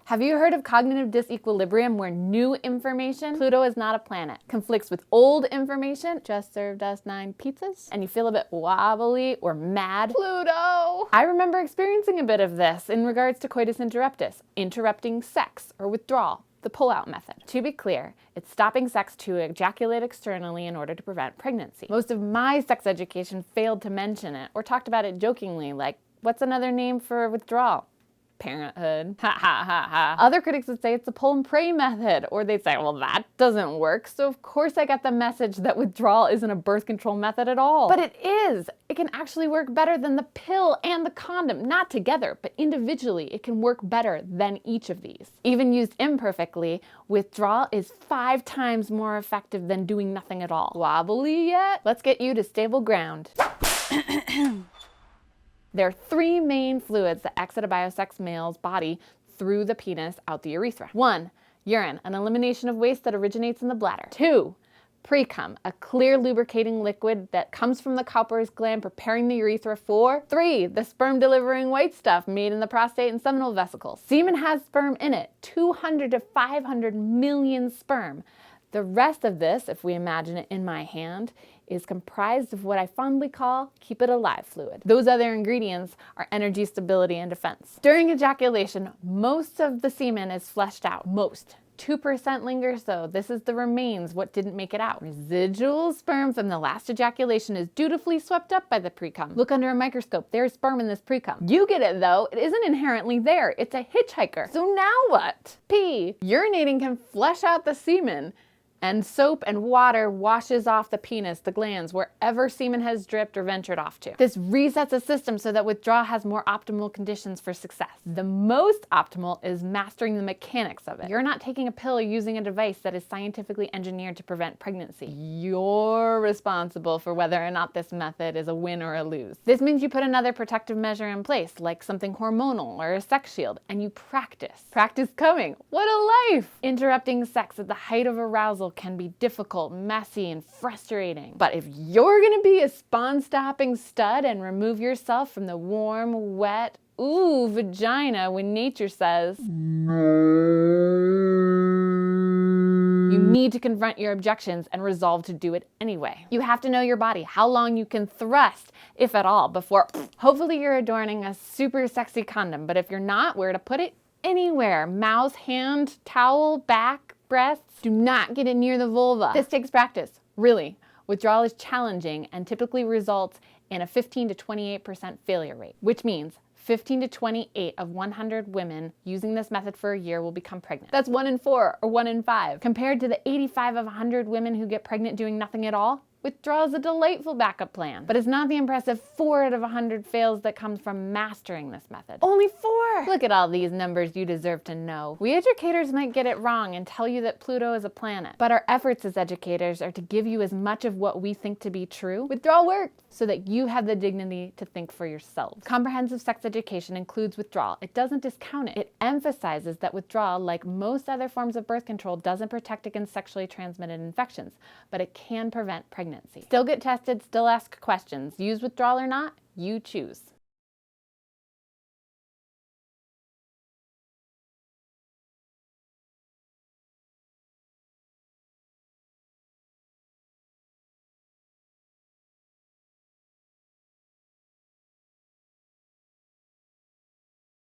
Have you heard of cognitive disequilibrium, where new information, Pluto is not a planet, conflicts with old information, just served us 9 pizzas, and you feel a bit wobbly or mad? Pluto! I remember experiencing a bit of this in regards to coitus interruptus, interrupting sex or withdrawal, the pull-out method. To be clear, it's stopping sex to ejaculate externally in order to prevent pregnancy. Most of my sex education failed to mention it or talked about it jokingly, like, what's another name for withdrawal? Parenthood. Ha ha ha ha. Other critics would say it's a pull and pray method, or they'd say, well, that doesn't work. So of course I got the message that withdrawal isn't a birth control method at all. But it is. It can actually work better than the pill and the condom. Not together, but individually, it can work better than each of these. Even used imperfectly, withdrawal is 5 times more effective than doing nothing at all. Wobbly yet? Let's get you to stable ground. There are 3 main fluids that exit a biosex male's body through the penis out the urethra. 1, urine, an elimination of waste that originates in the bladder. 2, precum, a clear lubricating liquid that comes from the Cowper's gland preparing the urethra for. 3, the sperm delivering white stuff made in the prostate and seminal vesicles. Semen has sperm in it, 200 to 500 million sperm. The rest of this, if we imagine it in my hand, is comprised of what I fondly call keep it alive fluid. Those other ingredients are energy, stability, and defense. During ejaculation, most of the semen is flushed out. Most. 2% lingers though. This is the remains, what didn't make it out. Residual sperm from the last ejaculation is dutifully swept up by the precum. Look under a microscope, there's sperm in this precum. You get it though, it isn't inherently there, it's a hitchhiker. So now what? P. Urinating can flush out the semen, and soap and water washes off the penis, the glands, wherever semen has dripped or ventured off to. This resets the system so that withdrawal has more optimal conditions for success. The most optimal is mastering the mechanics of it. You're not taking a pill or using a device that is scientifically engineered to prevent pregnancy. You're responsible for whether or not this method is a win or a lose. This means you put another protective measure in place, like something hormonal or a sex shield, and you practice. Practice coming. What a life! Interrupting sex at the height of arousal can be difficult, messy, and frustrating. But if you're gonna be a spawn-stopping stud and remove yourself from the warm, wet, ooh, vagina when nature says no, you need to confront your objections and resolve to do it anyway. You have to know your body, how long you can thrust, if at all, before hopefully you're adorning a super sexy condom. But if you're not, where to put it? Anywhere. Mouth, hand, towel, back, breasts. Do not get it near the vulva. This takes practice, really. Withdrawal is challenging and typically results in a 15 to 28% failure rate, which means 15 to 28 of 100 women using this method for a year will become pregnant. That's 1 in 4 or 1 in 5. Compared to the 85 of 100 women who get pregnant doing nothing at all, withdrawal is a delightful backup plan, but it's not the impressive 4 out of 100 fails that comes from mastering this method. Only 4! Look at all these numbers you deserve to know. We educators might get it wrong and tell you that Pluto is a planet, but our efforts as educators are to give you as much of what we think to be true. Withdrawal worked so that you have the dignity to think for yourselves. Comprehensive sex education includes withdrawal. It doesn't discount it. It emphasizes that withdrawal, like most other forms of birth control, doesn't protect against sexually transmitted infections, but it can prevent pregnancy. Still get tested, still ask questions. Use withdrawal or not, you choose.